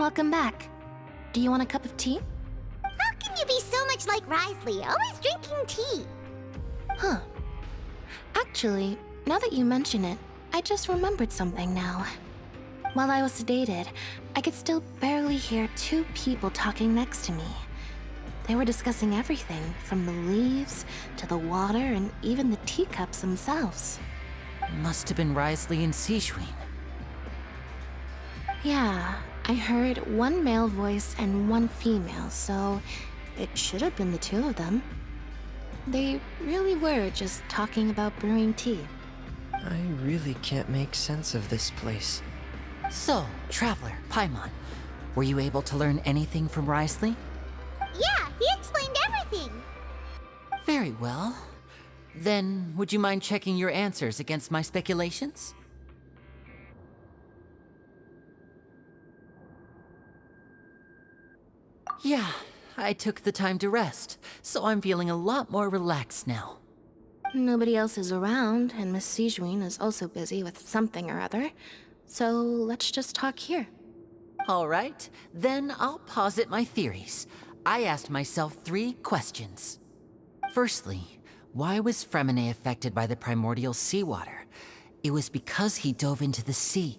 Welcome back. Do you want a cup of tea? How can you be so much like Risley, always drinking tea? Huh. Actually, now that you mention it, I just remembered something now. While I was sedated, I could still barely hear two people talking next to me. They were discussing everything, from the leaves to the water and even the teacups themselves. Must have been Risley and Sijun. Yeah, I heard one male voice and one female, so it should have been the two of them. They really were just talking about brewing tea. I really can't make sense of this place. So, Traveler, Paimon, were you able to learn anything from Risley? Yeah, he explained everything. Very well. Then, would you mind checking your answers against my speculations? Yeah, I took the time to rest, so I'm feeling a lot more relaxed now. Nobody else is around, and Miss Sijun is also busy with something or other, so let's just talk here. All right, then I'll posit my theories. I asked myself 3 questions. Firstly, why was Fremine affected by the primordial seawater? It was because he dove into the sea.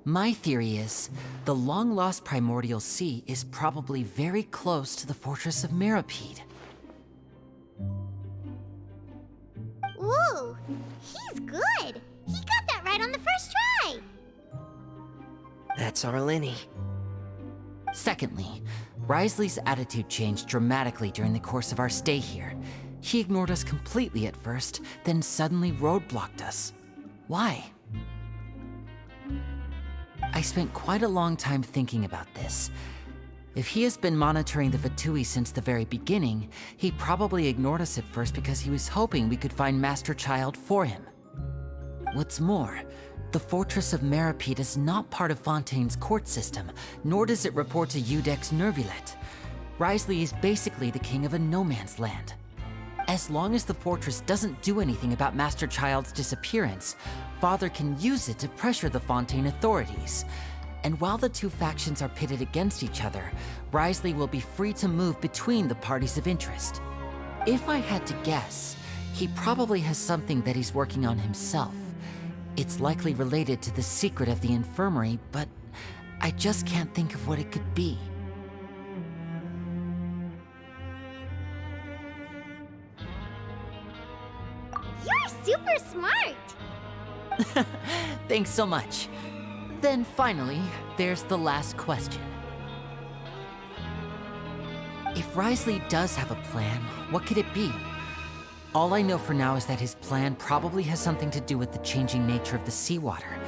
My theory is, the long-lost primordial sea is probably very close to the fortress of Meropide. Ooh, he's good. He got that right on the first try. That's Arlini. Secondly, Risley's attitude changed dramatically during the course of our stay here. He ignored us completely at first, then suddenly roadblocked us. Why? I spent quite a long time thinking about this. If he has been monitoring the Fatui since the very beginning, he probably ignored us at first because he was hoping we could find Master Child for him. What's more, the Fortress of Meropide is not part of Fontaine's court system, nor does it report to Udex Nervulet. Risley is basically the king of a no-man's land. As long as the fortress doesn't do anything about Master Child's disappearance, Father can use it to pressure the Fontaine authorities. And while the two factions are pitted against each other, Risley will be free to move between the parties of interest. If I had to guess, he probably has something that he's working on himself. It's likely related to the secret of the infirmary, but I just can't think of what it could be. You're super smart. Thanks so much. Then finally, there's the last question. If Risley does have a plan, what could it be? All I know for now is that his plan probably has something to do with the changing nature of the seawater.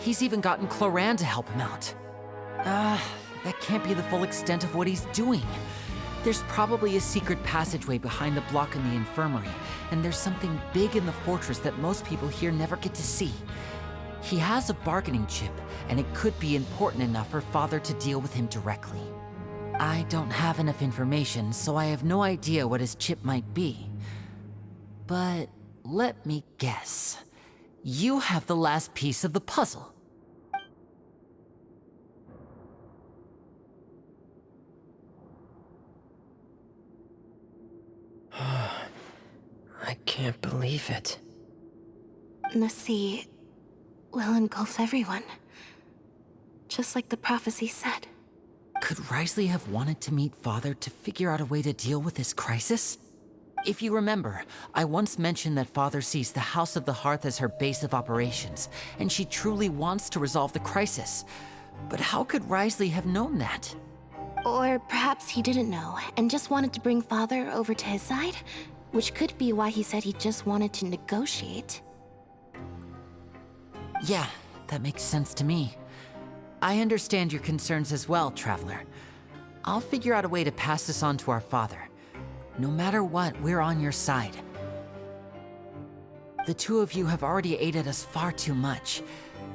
He's even gotten Cloran to help him out. That can't be the full extent of what he's doing. There's probably a secret passageway behind the block in the infirmary, and there's something big in the fortress that most people here never get to see. He has a bargaining chip, and it could be important enough for Father to deal with him directly. I don't have enough information, so I have no idea what his chip might be. But let me guess. You have the last piece of the puzzle. I can't believe it. The sea will engulf everyone, just like the prophecy said. Could Risley have wanted to meet Father to figure out a way to deal with this crisis? If you remember, I once mentioned that Father sees the House of the Hearth as her base of operations, and she truly wants to resolve the crisis. But how could Risley have known that? Or perhaps he didn't know, and just wanted to bring Father over to his side? Which could be why he said he just wanted to negotiate. Yeah, that makes sense to me. I understand your concerns as well, Traveler. I'll figure out a way to pass this on to our father. No matter what, we're on your side. The two of you have already aided us far too much.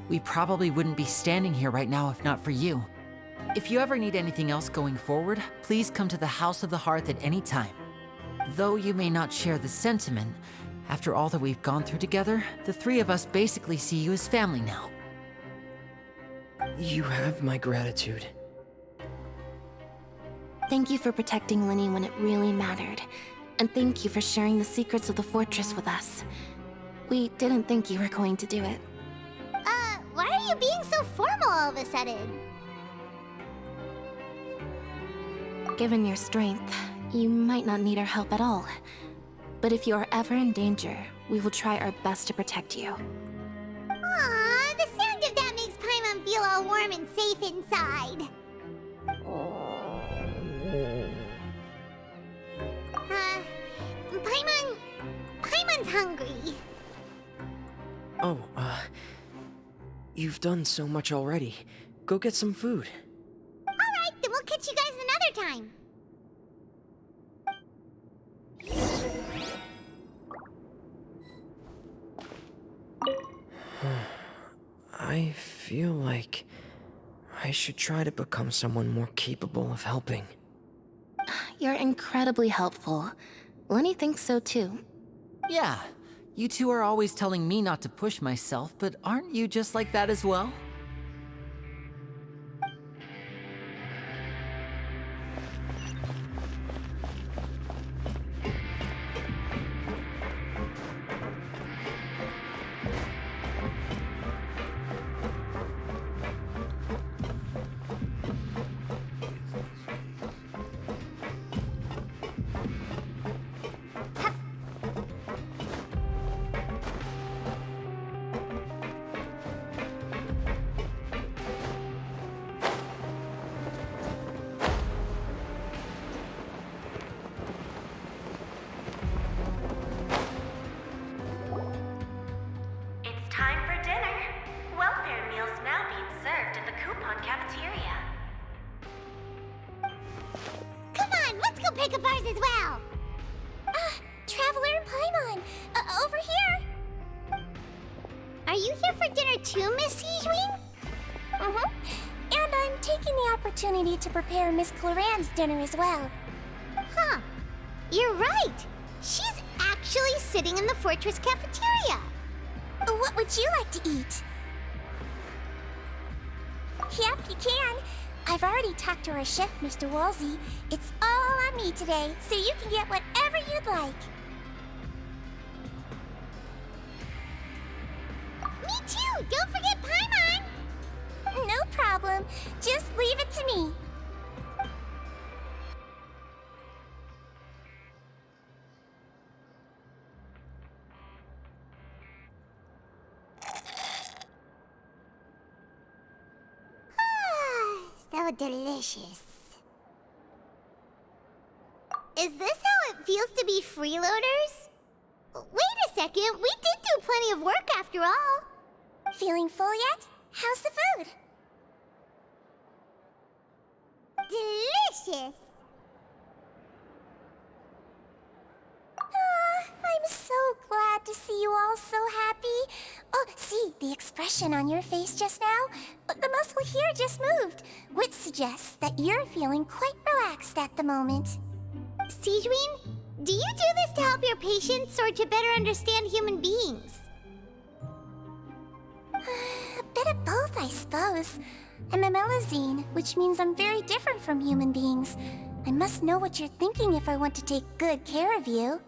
We probably wouldn't be standing here right now if not for you. If you ever need anything else going forward, please come to the House of the Hearth at any time. Though you may not share the sentiment, after all that we've gone through together, the three of us basically see you as family now. You have my gratitude. Thank you for protecting Linny when it really mattered. And thank you for sharing the secrets of the fortress with us. We didn't think you were going to do it. Why are you being so formal all of a sudden? Given your strength, you might not need our help at all. But if you are ever in danger, we will try our best to protect you. Aww, the sound of that makes Paimon feel all warm and safe inside. Paimon's hungry. Oh, you've done so much already. Go get some food. Alright, then we'll catch you guys another time. I feel like I should try to become someone more capable of helping. You're incredibly helpful. Lenny thinks so too. Yeah, you two are always telling me not to push myself, but aren't you just like that as well? It's time for dinner. Welfare meals now being served in the coupon cafeteria. Come on, let's go pick up ours as well. Traveler and Paimon, over here. Are you here for dinner too, Miss Sijwin? And I'm taking the opportunity to prepare Miss Cloran's dinner as well. Huh. You're right. She's actually sitting in the fortress cafeteria. What would you like to eat? Yep, you can. I've already talked to our chef, Mr. Wolsey. It's all on me today, so you can get whatever you'd like. Me too! Don't forget Paimon! No problem. Just leave it to me. So delicious. Is this how it feels to be freeloaders? Wait a second, we did do plenty of work after all. Feeling full yet? How's the food? Delicious. I'm so glad to see you all so happy. Oh, see, the expression on your face just now? The muscle here just moved, which suggests that you're feeling quite relaxed at the moment. Sijwin, do you do this to help your patients or to better understand human beings? A bit of both, I suppose. I'm a Melazine, which means I'm very different from human beings. I must know what you're thinking if I want to take good care of you.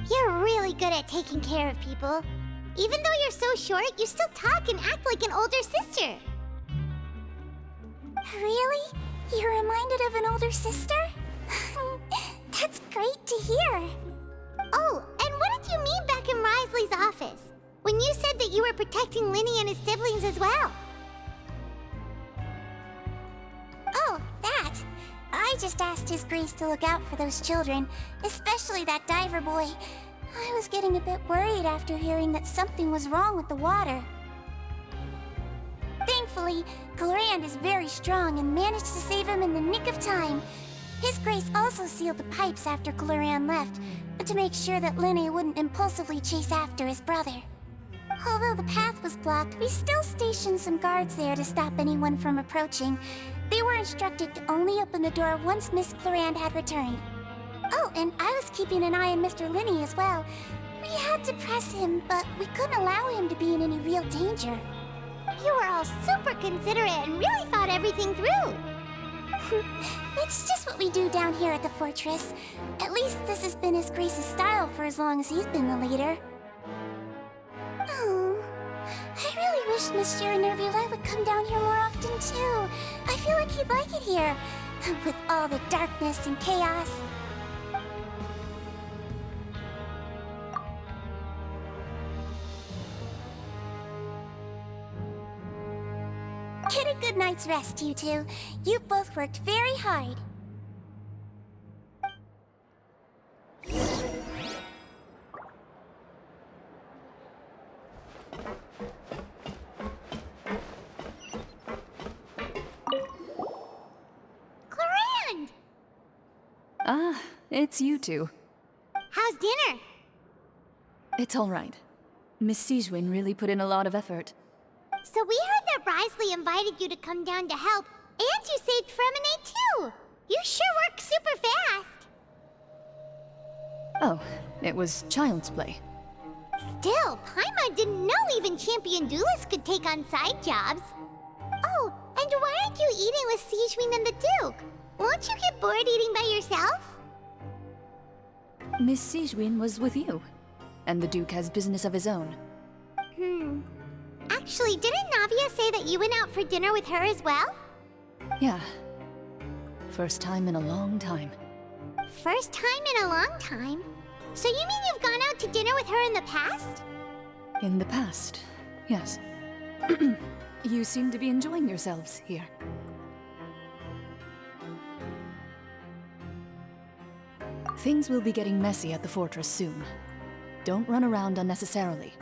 You're really good at taking care of people. Even though you're so short, you still talk and act like an older sister. Really? You're reminded of an older sister? That's great to hear. Oh, and what did you mean back in Risley's office? When you said that you were protecting Linny and his siblings as well. Oh, that. I just asked His Grace to look out for those children, especially that diver boy. I was getting a bit worried after hearing that something was wrong with the water. Thankfully, Cloran is very strong and managed to save him in the nick of time. His Grace also sealed the pipes after Cloran left, to make sure that Linny wouldn't impulsively chase after his brother. Although the path was blocked, we still stationed some guards there to stop anyone from approaching. They were instructed to only open the door once Miss Cloran had returned. Oh, and I was keeping an eye on Mr. Linny as well. We had to press him, but we couldn't allow him to be in any real danger. You were all super considerate and really thought everything through. It's just what we do down here at the fortress. At least this has been his Grace's style for as long as he's been the leader. Oh, I really wish Monsieur Nervula would come down here more often too. I feel like he'd like it here, with all the darkness and chaos. Get a good night's rest, you two. You both worked very hard. Clorand! Ah, it's you two. How's dinner? It's all right. Miss Sijwin really put in a lot of effort. So we heard that Risley invited you to come down to help, and you saved Fremonade too! You sure work super fast! Oh, it was child's play. Still, Paimon didn't know even champion duelists could take on side jobs. Oh, and why aren't you eating with Sijwin and the Duke? Won't you get bored eating by yourself? Miss Sijwin was with you, and the Duke has business of his own. Actually, didn't Navia say that you went out for dinner with her as well? Yeah. First time in a long time. First time in a long time? So you mean you've gone out to dinner with her in the past? In the past, yes. You seem to be enjoying yourselves here. Things will be getting messy at the fortress soon. Don't run around unnecessarily.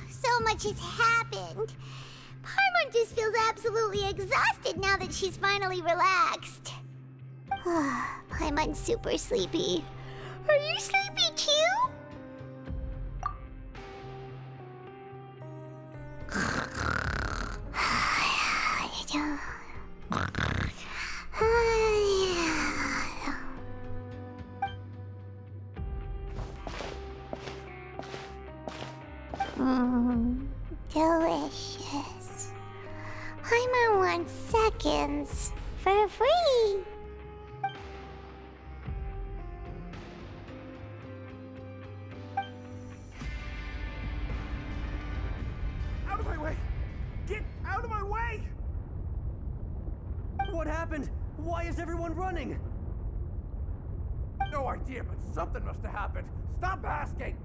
So much has happened. Paimon just feels absolutely exhausted now that she's finally relaxed. Paimon's super sleepy. Are you sleepy too? Delicious. Paimon wants seconds for free. Out of my way! Get out of my way! What happened? Why is everyone running? No idea, but something must have happened. Stop asking!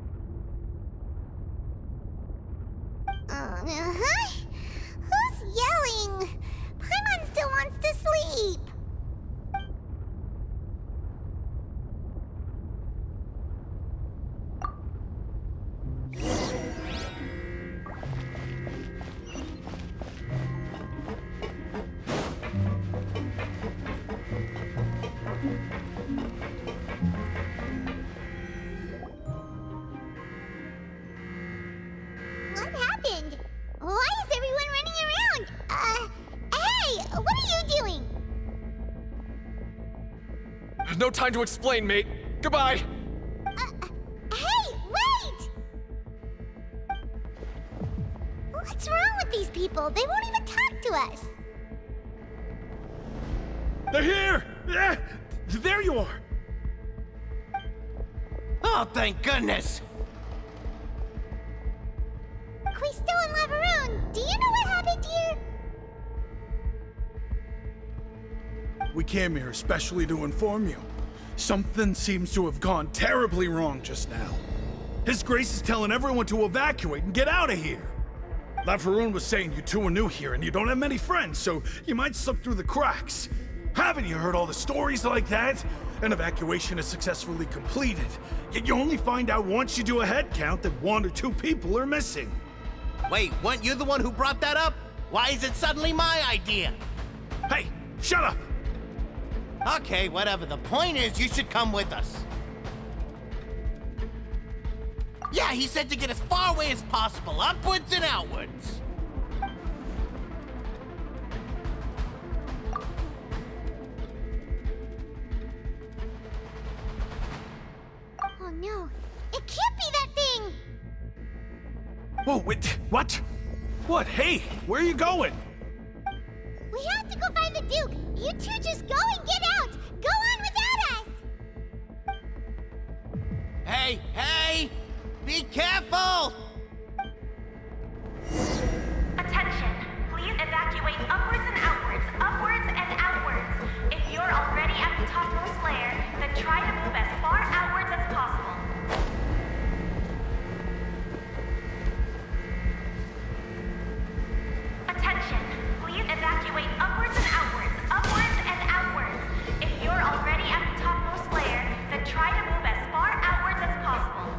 Who's yelling? Paimon still wants to sleep. What happened? Why is everyone running around? No time to explain, mate. Goodbye! Hey, wait! What's wrong with these people? They won't even talk to us. They're here! There you are! Oh, thank goodness! Quisto and Laveroon, do you know what happened here? We came here especially to inform you. Something seems to have gone terribly wrong just now. His Grace is telling everyone to evacuate and get out of here. Laveroon was saying you two are new here and you don't have many friends, so you might slip through the cracks. Haven't you heard all the stories like that? An evacuation is successfully completed, yet you only find out once you do a head count that 1 or 2 people are missing. Wait, weren't you the one who brought that up? Why is it suddenly my idea? Hey, shut up! Okay, whatever. The point is, you should come with us. Yeah, he said to get as far away as possible, upwards and outwards. Oh no, it can't be that thing! Whoa, wait, what? What? Hey, where are you going? We have to go find the Duke! You two just go and get out! Go on without us! Hey, hey! Be careful! Attention, please evacuate upwards and outwards, upwards and outwards. If you're already at the topmost layer, then try to move as far outwards as possible. Attention, please evacuate upwards and outwards, upwards and outwards. If you're already at the topmost layer, then try to move as far outwards as possible.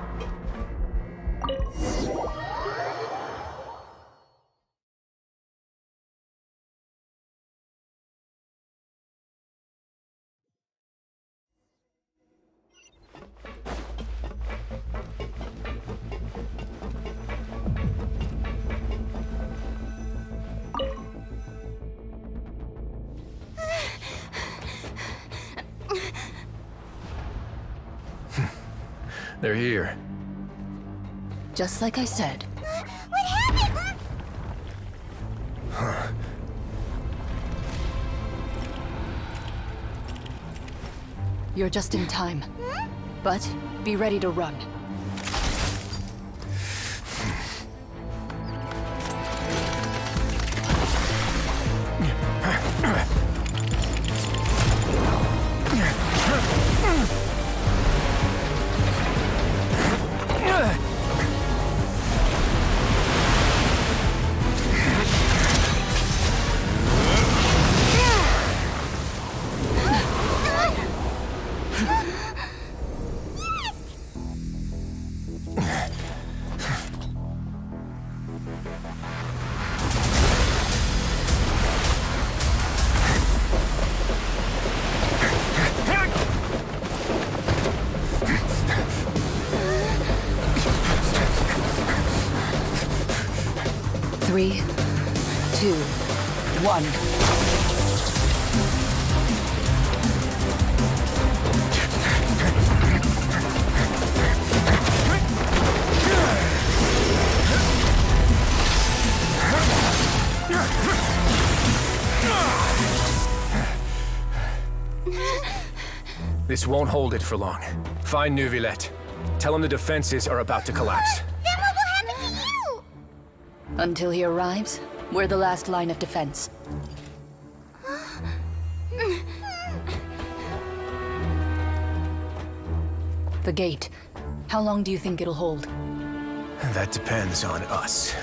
They're here. Just like I said. What happened? You're just in time. But be ready to run. Three, 2, 1. This won't hold it for long. Find Neuvillette. Tell him the defenses are about to collapse. Then what will happen to you? Until he arrives, we're the last line of defense. The gate. How long do you think it'll hold? That depends on us.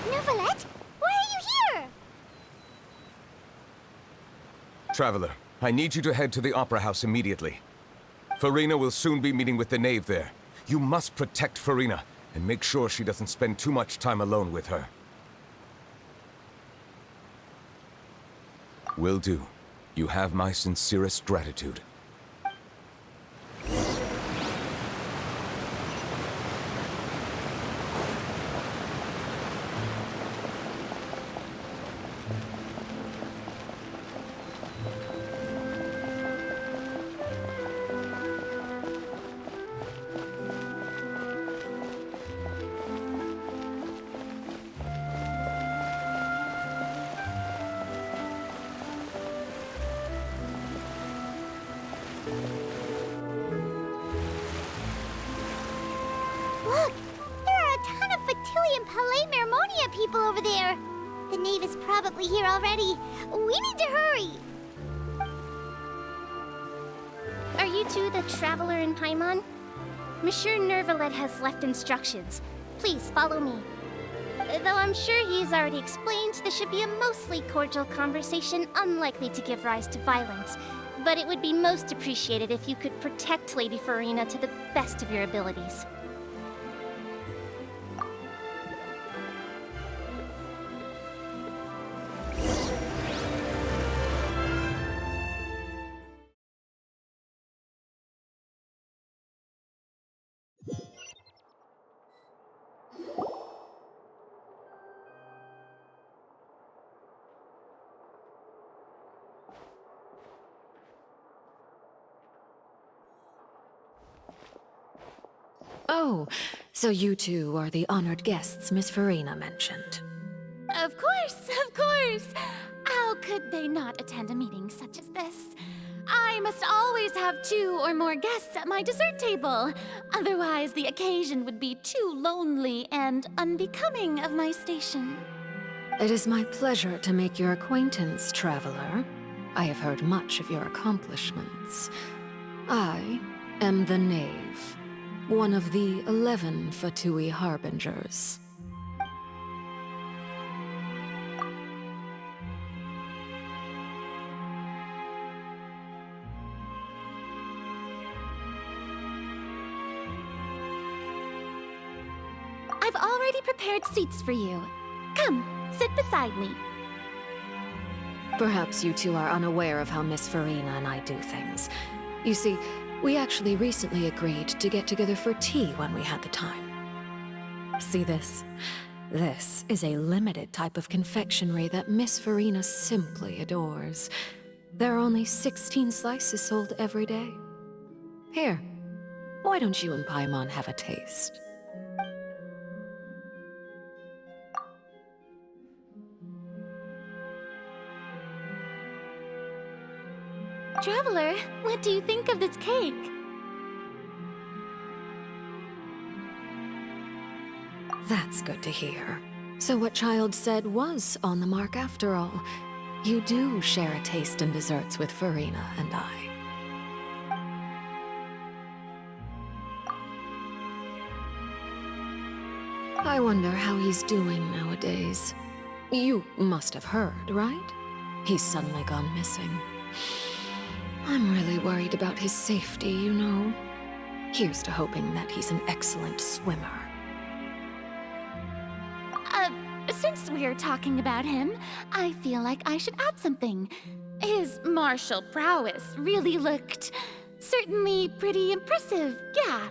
Neuvillette, why are you here? Traveler, I need you to head to the Opera House immediately. Farina will soon be meeting with the knave there. You must protect Farina. and make sure she doesn't spend too much time alone with her. Will do. You have my sincerest gratitude. Look! There are a ton of Fatui and Palais Mermonia people over there! The knave is probably here already. We need to hurry! Are you two the Traveler in Paimon? Monsieur Nervalet has left instructions. Please follow me. Though I'm sure he's already explained, this should be a mostly cordial conversation, unlikely to give rise to violence. But it would be most appreciated if you could protect Lady Farina to the best of your abilities. Oh, so you two are the honored guests Miss Farina mentioned. Of course, of course! How could they not attend a meeting such as this? I must always have 2 or more guests at my dessert table. Otherwise, the occasion would be too lonely and unbecoming of my station. It is my pleasure to make your acquaintance, traveler. I have heard much of your accomplishments. I am the Knave, one of the 11 Fatui Harbingers. I've already prepared seats for you. Come, sit beside me. Perhaps you two are unaware of how Miss Farina and I do things. You see, we actually recently agreed to get together for tea when we had the time. See this? This is a limited type of confectionery that Miss Farina simply adores. There are only 16 slices sold every day. Here, why don't you and Paimon have a taste? Traveler, what do you think of this cake? That's good to hear. So what Child said was on the mark after all. You do share a taste in desserts with Farina and I. I wonder how he's doing nowadays. You must have heard, right? He's suddenly gone missing. I'm really worried about his safety, you know. Here's to hoping that he's an excellent swimmer. Since we're talking about him, I feel like I should add something. His martial prowess really looked certainly pretty impressive, yeah.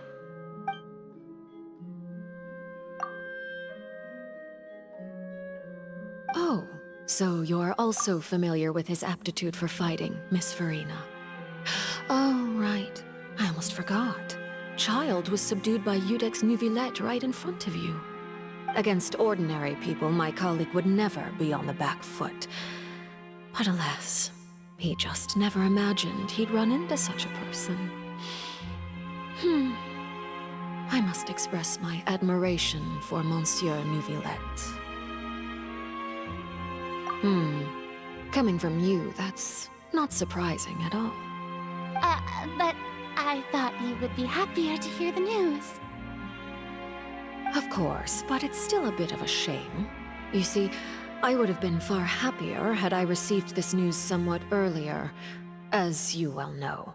Oh, so you're also familiar with his aptitude for fighting, Miss Farina. Oh, right. I almost forgot. Child was subdued by Udex Neuvillette right in front of you. Against ordinary people, my colleague would never be on the back foot. But alas, he just never imagined he'd run into such a person. I must express my admiration for Monsieur Neuvillette. Coming from you, that's not surprising at all. But I thought you would be happier to hear the news. Of course, but it's still a bit of a shame. You see, I would have been far happier had I received this news somewhat earlier. As you well know,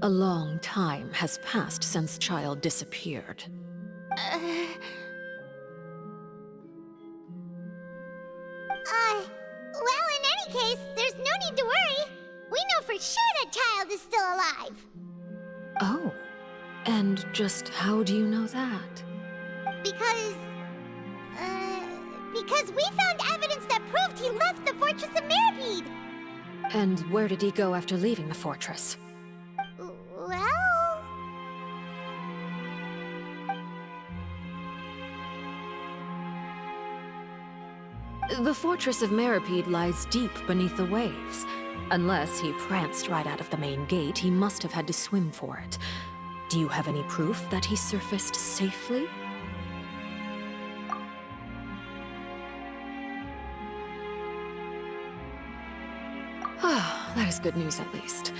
a long time has passed since Child disappeared. Well, in any case, there's no need to worry. We know for sure that child is still alive. Oh. And just how do you know that? Because we found evidence that proved he left the Fortress of Mirapede. And where did he go after leaving the fortress? Well... The Fortress of Mirapede lies deep beneath the waves. Unless he pranced right out of the main gate, he must have had to swim for it. Do you have any proof that he surfaced safely? That is good news at least.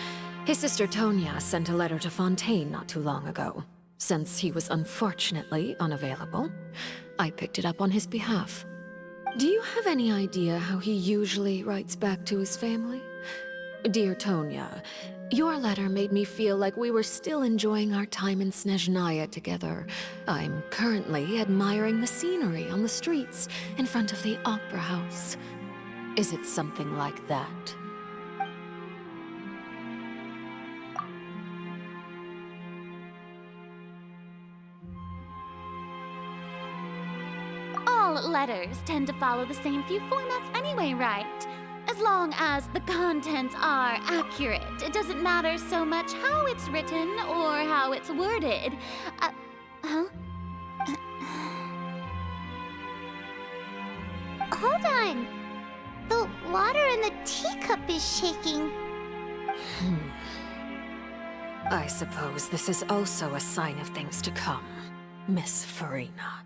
His sister Tonya sent a letter to Fontaine not too long ago. Since he was unfortunately unavailable, I picked it up on his behalf. Do you have any idea how he usually writes back to his family? Dear Tonya, your letter made me feel like we were still enjoying our time in Snezhnaya together. I'm currently admiring the scenery on the streets in front of the Opera House. Is it something like that? All letters tend to follow the same few formats anyway, right? As long as the contents are accurate, it doesn't matter so much how it's written or how it's worded. Hold on. The water in the teacup is shaking. I suppose this is also a sign of things to come, Miss Farina.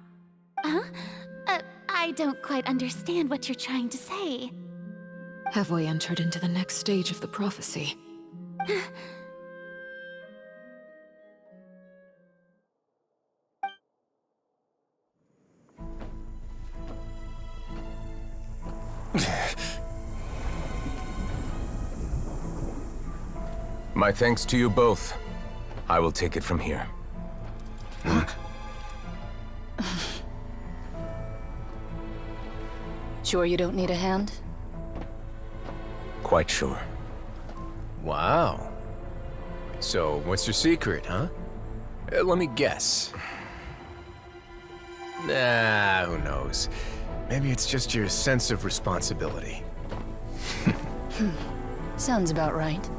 Huh? I don't quite understand what you're trying to say. Have we entered into the next stage of the prophecy? My thanks to you both. I will take it from here. Sure you don't need a hand? Quite sure. Wow. So, what's your secret, huh? Let me guess. Nah, who knows? Maybe it's just your sense of responsibility. Sounds about right.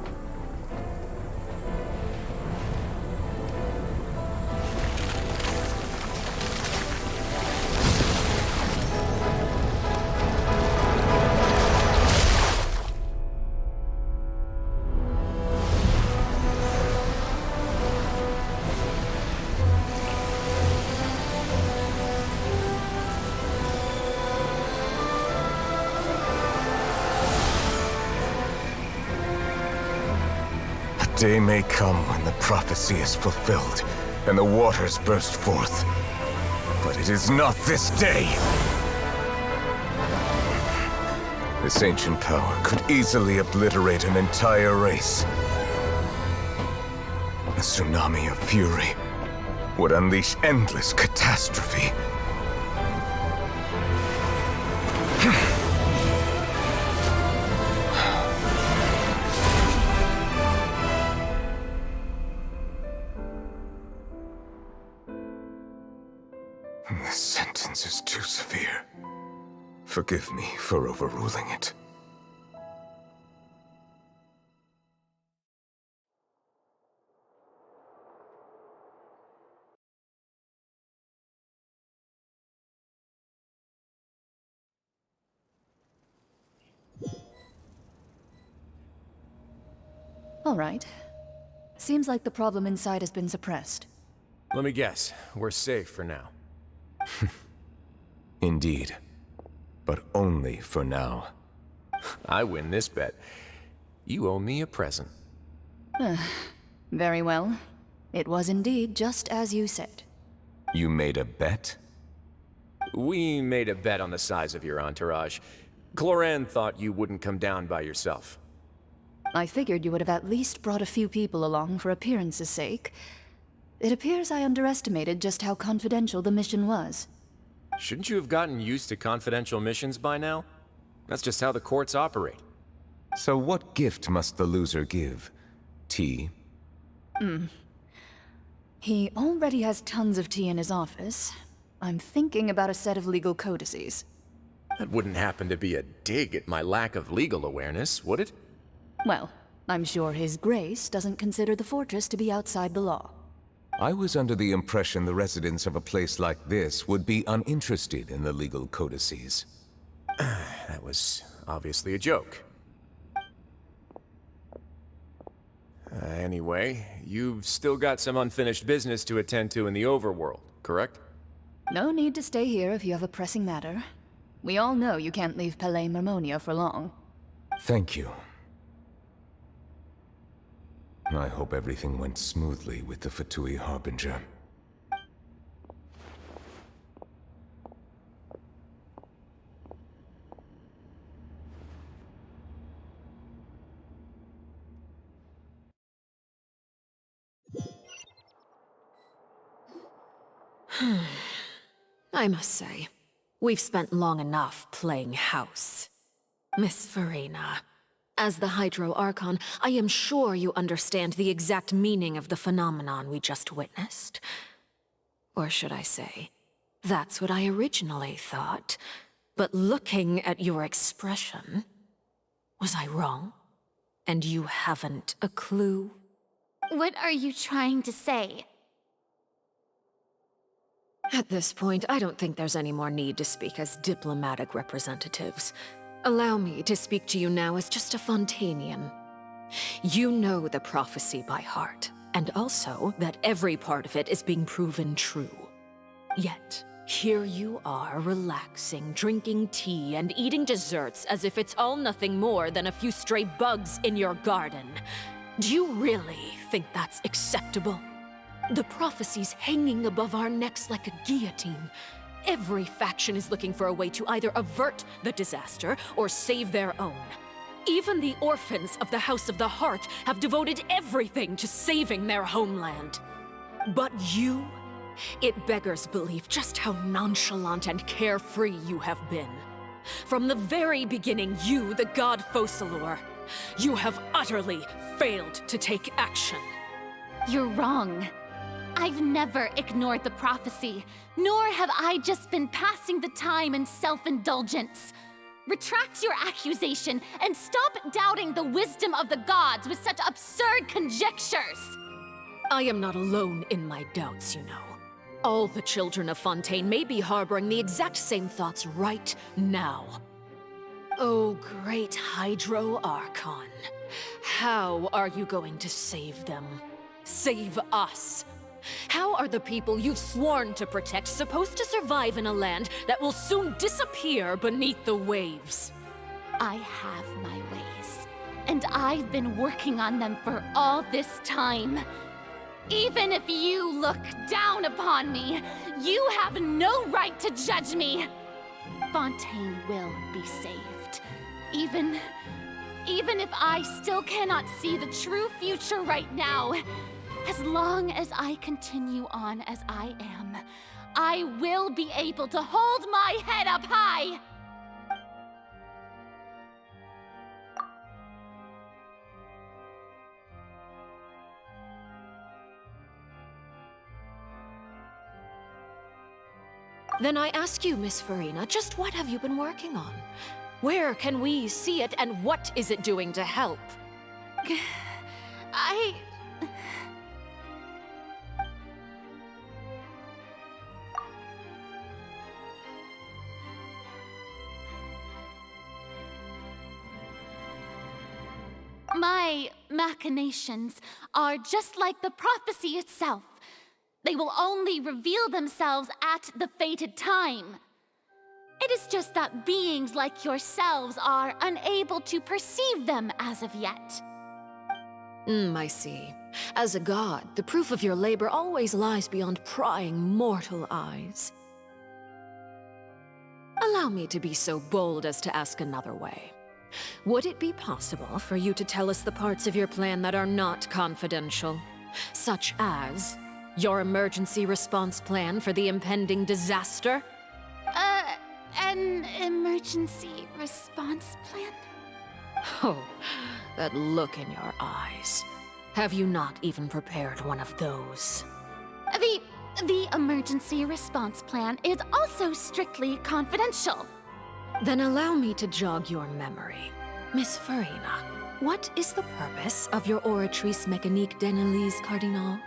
Day may come when the prophecy is fulfilled, and the waters burst forth. But it is not this day! This ancient power could easily obliterate an entire race. A tsunami of fury would unleash endless catastrophe. This sentence is too severe. Forgive me for overruling it. All right. Seems like the problem inside has been suppressed. Let me guess, we're safe for now. Indeed. But only for now. I win this bet. You owe me a present. Very well. It was indeed just as you said. You made a bet? We made a bet on the size of your entourage. Cloran thought you wouldn't come down by yourself. I figured you would have at least brought a few people along for appearance's sake. It appears I underestimated just how confidential the mission was. Shouldn't you have gotten used to confidential missions by now? That's just how the courts operate. So what gift must the loser give? Tea? He already has tons of tea in his office. I'm thinking about a set of legal codices. That wouldn't happen to be a dig at my lack of legal awareness, would it? Well, I'm sure His Grace doesn't consider the fortress to be outside the law. I was under the impression the residents of a place like this would be uninterested in the legal codices. That was obviously a joke. Anyway, you've still got some unfinished business to attend to in the overworld, correct? No need to stay here if you have a pressing matter. We all know you can't leave Palais Marmonia for long. Thank you. I hope everything went smoothly with the Fatui Harbinger. I must say, we've spent long enough playing house. Miss Farina, as the Hydro Archon, I am sure you understand the exact meaning of the phenomenon we just witnessed. Or should I say, that's what I originally thought. But looking at your expression, was I wrong? And you haven't a clue? What are you trying to say? At this point, I don't think there's any more need to speak as diplomatic representatives. Allow me to speak to you now as just a Fontanian. You know the prophecy by heart, and also that every part of it is being proven true. Yet, here you are relaxing, drinking tea, and eating desserts as if it's all nothing more than a few stray bugs in your garden. Do you really think that's acceptable? The prophecy's hanging above our necks like a guillotine. Every faction is looking for a way to either avert the disaster or save their own. Even the orphans of the House of the Hearth have devoted everything to saving their homeland. But you? It beggars belief just how nonchalant and carefree you have been. From the very beginning, you, the god Focalor, you have utterly failed to take action. You're wrong. I've never ignored the prophecy, nor have I just been passing the time in self-indulgence. Retract your accusation and stop doubting the wisdom of the gods with such absurd conjectures! I am not alone in my doubts, you know. All the children of Fontaine may be harboring the exact same thoughts right now. Oh, great Hydro Archon. How are you going to save them? Save us? How are the people you've sworn to protect supposed to survive in a land that will soon disappear beneath the waves? I have my ways, and I've been working on them for all this time. Even if you look down upon me, you have no right to judge me. Fontaine will be saved. Even if I still cannot see the true future right now, as long as I continue on as I am, I will be able to hold my head up high! Then I ask you, Miss Farina, just what have you been working on? Where can we see it, and what is it doing to help? My machinations are just like the prophecy itself. They will only reveal themselves at the fated time. It is just that beings like yourselves are unable to perceive them as of yet. I see. As a god, the proof of your labor always lies beyond prying mortal eyes. Allow me to be so bold as to ask another way. Would it be possible for you to tell us the parts of your plan that are not confidential? Such as your emergency response plan for the impending disaster? An emergency response plan? Oh, that look in your eyes. Have you not even prepared one of those? The emergency response plan is also strictly confidential. Then allow me to jog your memory. Miss Farina, what is the purpose of your Oratrice Mécanique d'Analyse Cardinal?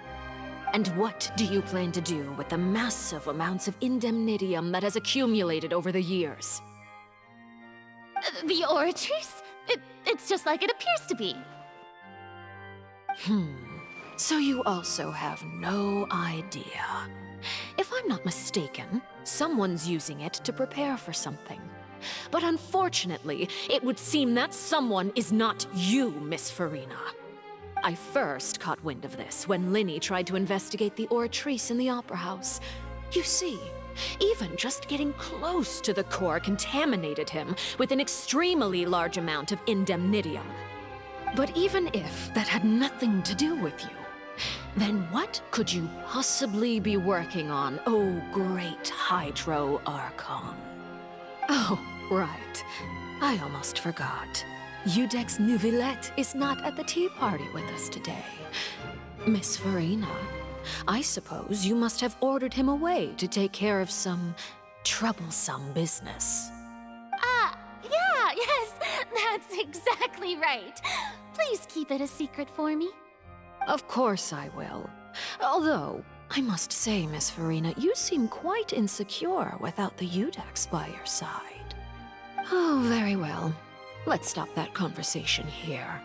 And what do you plan to do with the massive amounts of indemnitium that has accumulated over the years? The Oratrice? It's just like it appears to be. So you also have no idea. If I'm not mistaken, someone's using it to prepare for something. But unfortunately, it would seem that someone is not you, Miss Farina. I first caught wind of this when Linny tried to investigate the Oratrice in the Opera House. You see, even just getting close to the core contaminated him with an extremely large amount of indemnitium. But even if that had nothing to do with you, then what could you possibly be working on, oh great Hydro Archon? Oh, right. I almost forgot. Udex Nouvillette is not at the tea party with us today. Miss Farina, I suppose you must have ordered him away to take care of some troublesome business. Yes, that's exactly right. Please keep it a secret for me. Of course I will. Although, I must say, Miss Farina, you seem quite insecure without the Udex by your side. Oh, very well. Let's stop that conversation here.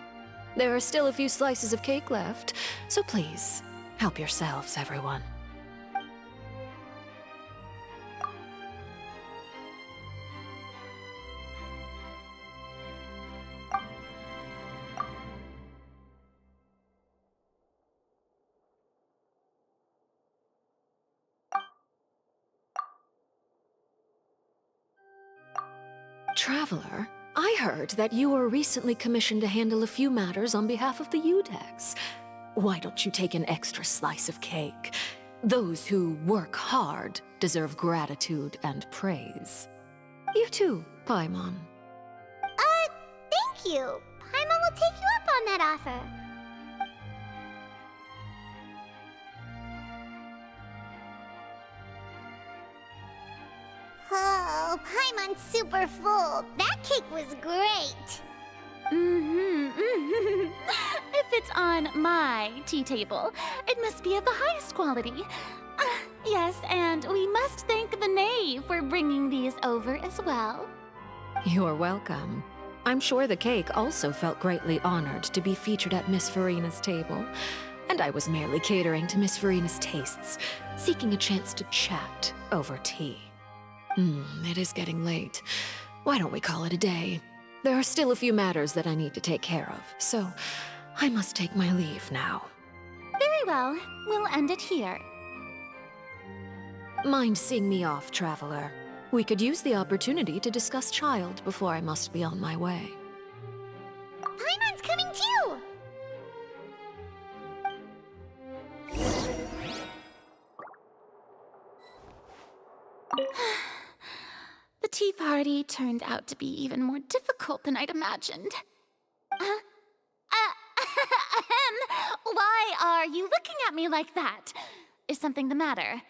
There are still a few slices of cake left, so please, help yourselves, everyone. Traveler, I heard that you were recently commissioned to handle a few matters on behalf of the Udex. Why don't you take an extra slice of cake? Those who work hard deserve gratitude and praise. You too, Paimon. Thank you. Paimon will take you up on that offer. Oh, Paimon's super full. That cake was great. If it's on my tea table, it must be of the highest quality. Yes, and we must thank the knave for bringing these over as well. You're welcome. I'm sure the cake also felt greatly honored to be featured at Miss Farina's table. And I was merely catering to Miss Farina's tastes, seeking a chance to chat over tea. It is getting late. Why don't we call it a day? There are still a few matters that I need to take care of, so I must take my leave now. Very well. We'll end it here. Mind seeing me off, Traveler? We could use the opportunity to discuss Child before I must be on my way. Paimon's coming too! The tea party turned out to be even more difficult than I'd imagined. Why are you looking at me like that? Is something the matter?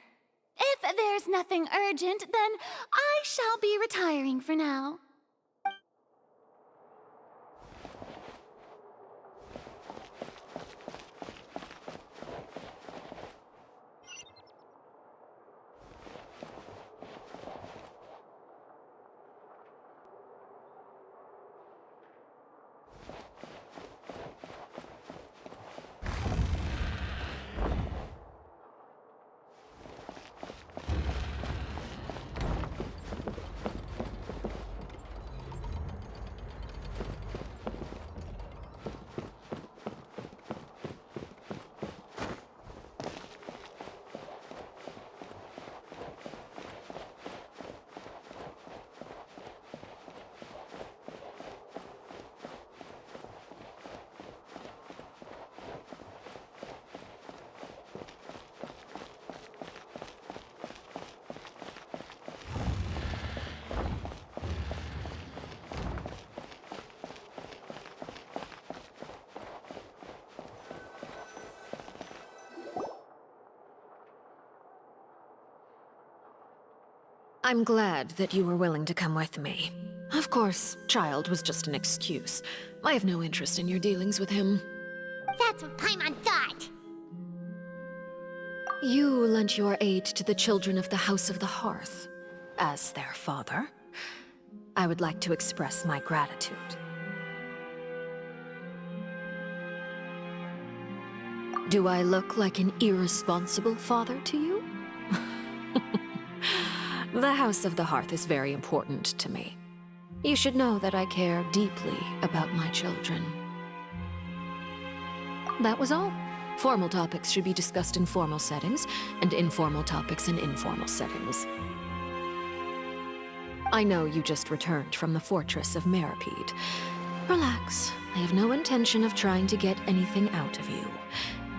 If there's nothing urgent, then I shall be retiring for now. I'm glad that you were willing to come with me. Of course, Child was just an excuse. I have no interest in your dealings with him. That's what Paimon thought. You lent your aid to the children of the House of the Hearth. As their father, I would like to express my gratitude. Do I look like an irresponsible father to you? The House of the Hearth is very important to me. You should know that I care deeply about my children. That was all. Formal topics should be discussed in formal settings, and informal topics in informal settings. I know you just returned from the fortress of Meripede. Relax. I have no intention of trying to get anything out of you.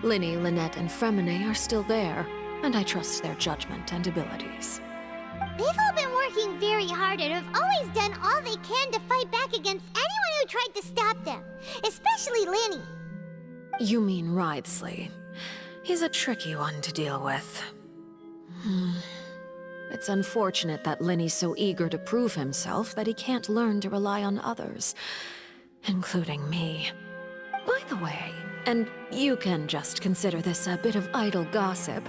Linny, Lynette, and Fremine are still there, and I trust their judgment and abilities. They've all been working very hard and have always done all they can to fight back against anyone who tried to stop them, especially Linny. You mean Wriothesley. He's a tricky one to deal with. It's unfortunate that Linny's so eager to prove himself that he can't learn to rely on others, including me. By the way, and you can just consider this a bit of idle gossip,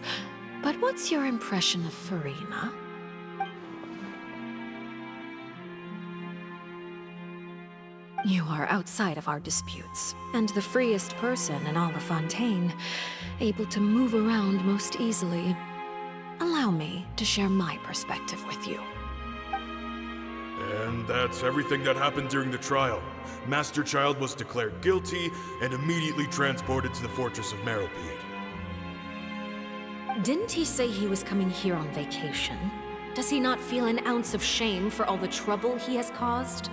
but what's your impression of Furina? You are outside of our disputes, and the freest person in all of Fontaine, able to move around most easily. Allow me to share my perspective with you. And that's everything that happened during the trial. Master Child was declared guilty and immediately transported to the Fortress of Meripede. Didn't he say he was coming here on vacation? Does he not feel an ounce of shame for all the trouble he has caused?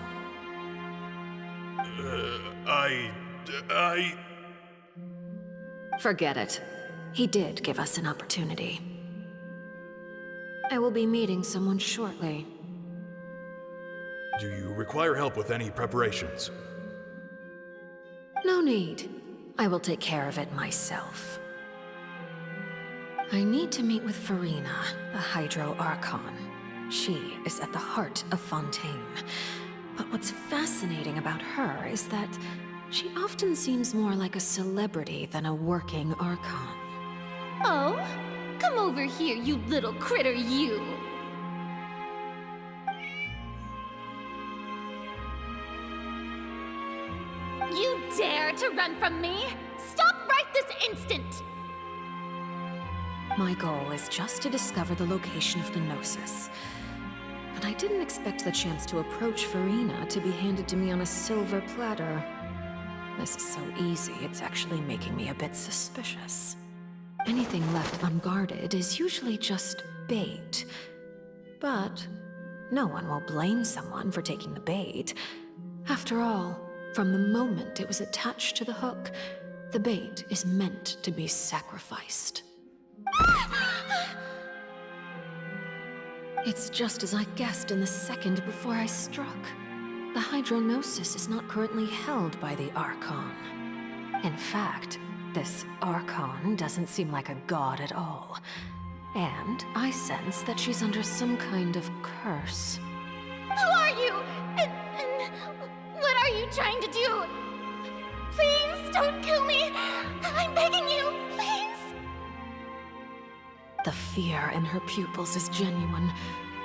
Forget it. He did give us an opportunity. I will be meeting someone shortly. Do you require help with any preparations? No need. I will take care of it myself. I need to meet with Furina, the Hydro Archon. She is at the heart of Fontaine. But what's fascinating about her is that she often seems more like a celebrity than a working Archon. Oh? Come over here, you little critter, you! You dare to run from me? Stop right this instant! My goal is just to discover the location of the Gnosis. And I didn't expect the chance to approach Furina to be handed to me on a silver platter. This is so easy, it's actually making me a bit suspicious. Anything left unguarded is usually just bait. But no one will blame someone for taking the bait. After all, from the moment it was attached to the hook, the bait is meant to be sacrificed. It's just as I guessed in the second before I struck. The Hydronosis is not currently held by the Archon. In fact, this Archon doesn't seem like a god at all. And I sense that she's under some kind of curse. Who are you? And what are you trying to do? Please, don't kill me! I'm begging you, please! The fear in her pupils is genuine,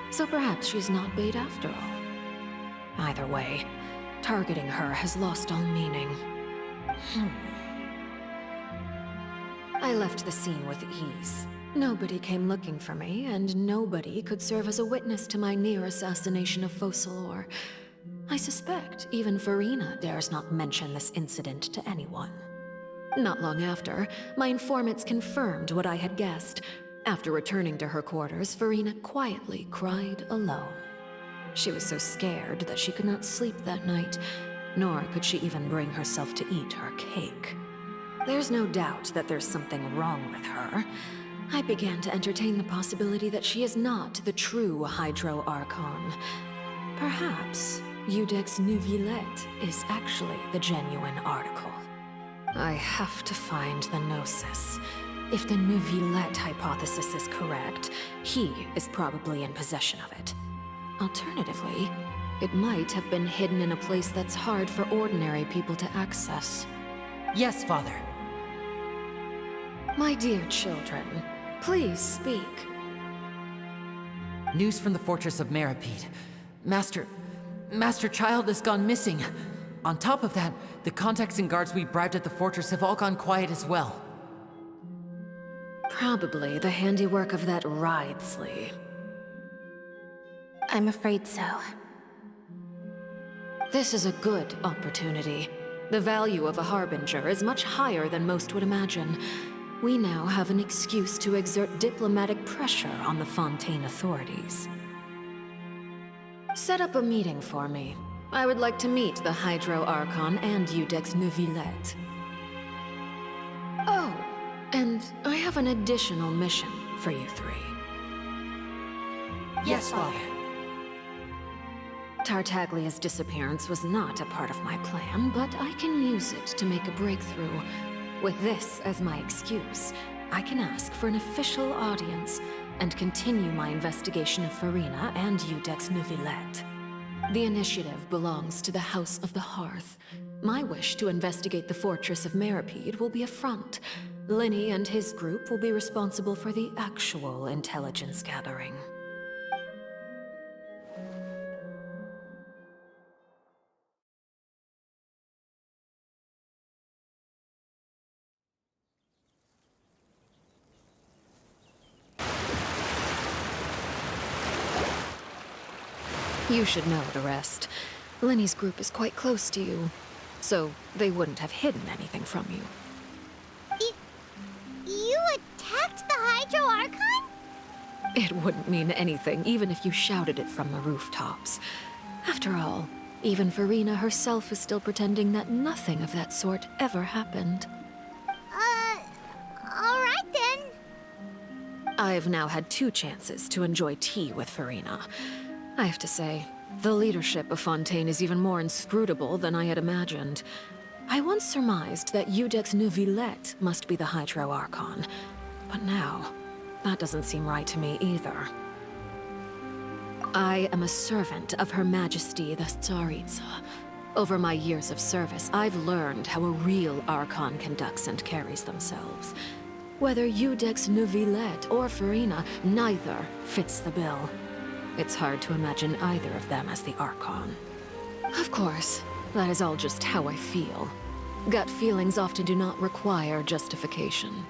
so perhaps she's not bait after all. Either way, targeting her has lost all meaning. I left the scene with ease. Nobody came looking for me, and nobody could serve as a witness to my near assassination of Focalor. I suspect even Furina dares not mention this incident to anyone. Not long after, my informants confirmed what I had guessed. After returning to her quarters, Furina quietly cried alone. She was so scared that she could not sleep that night, nor could she even bring herself to eat her cake. There's no doubt that there's something wrong with her. I began to entertain the possibility that she is not the true Hydro Archon. Perhaps Eudex Neuvillette is actually the genuine article. I have to find the Gnosis. if the Neuvillette hypothesis is correct, he is probably in possession of it. Alternatively, it might have been hidden in a place that's hard for ordinary people to access. Yes, Father. My dear children, please speak. News from the fortress of Meripede. Master Child has gone missing. On top of that, the contacts and guards we bribed at the fortress have all gone quiet as well. Probably the handiwork of that Wriothesley. I'm afraid so. This is a good opportunity. The value of a Harbinger is much higher than most would imagine. We now have an excuse to exert diplomatic pressure on the Fontaine authorities. Set up a meeting for me. I would like to meet the Hydro Archon and Iudex Neuvillette. Oh, and I have an additional mission for you three. Yes, Father. Tartaglia's disappearance was not a part of my plan, but I can use it to make a breakthrough. With this as my excuse, I can ask for an official audience and continue my investigation of Farina and Iudex Neuvillette. The initiative belongs to the House of the Hearth. My wish to investigate the fortress of Meripede will be a front. Linny and his group will be responsible for the actual intelligence gathering. You should know the rest. Linny's group is quite close to you, so they wouldn't have hidden anything from you. You attacked the Hydro Archon? It wouldn't mean anything, even if you shouted it from the rooftops. After all, even Farina herself is still pretending that nothing of that sort ever happened. Alright then. I've now had 2 chances to enjoy tea with Farina. I have to say, the leadership of Fontaine is even more inscrutable than I had imagined. I once surmised that Iudex Neuvillette must be the Hydro Archon, but now, that doesn't seem right to me either. I am a servant of Her Majesty the Tsaritsa. Over my years of service, I've learned how a real Archon conducts and carries themselves. Whether Iudex Neuvillette or Farina, neither fits the bill. It's hard to imagine either of them as the Archon. Of course, that is all just how I feel. Gut feelings often do not require justification.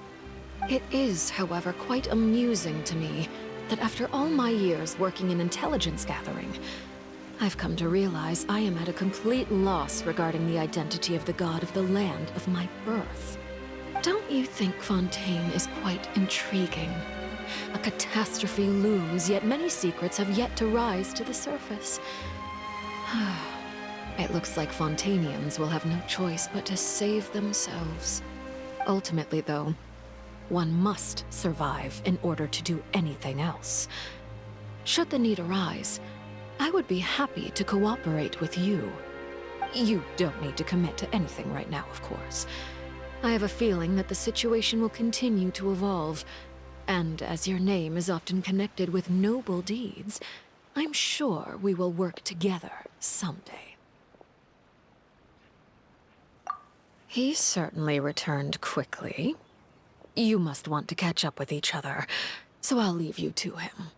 It is, however, quite amusing to me that after all my years working in intelligence gathering, I've come to realize I am at a complete loss regarding the identity of the god of the land of my birth. Don't you think Fontaine is quite intriguing? A catastrophe looms, yet many secrets have yet to rise to the surface. It looks like Fontainians will have no choice but to save themselves. Ultimately, though, one must survive in order to do anything else. Should the need arise, I would be happy to cooperate with you. You don't need to commit to anything right now, of course. I have a feeling that the situation will continue to evolve, and as your name is often connected with noble deeds, I'm sure we will work together someday. He certainly returned quickly. You must want to catch up with each other, so I'll leave you to him.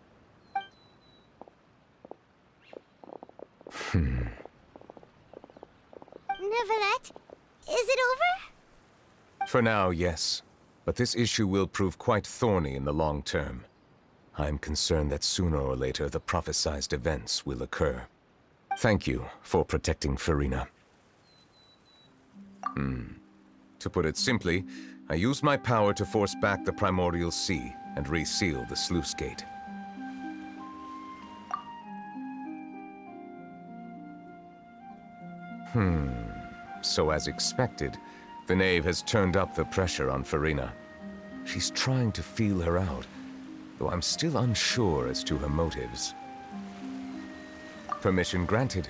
Neuvillette, is it over? For now, yes. But this issue will prove quite thorny in the long term. I'm concerned that sooner or later the prophesized events will occur. Thank you for protecting Farina. To put it simply, I used my power to force back the Primordial Sea and reseal the sluice gate. So as expected, the knave has turned up the pressure on Farina. She's trying to feel her out, though I'm still unsure as to her motives. Permission granted.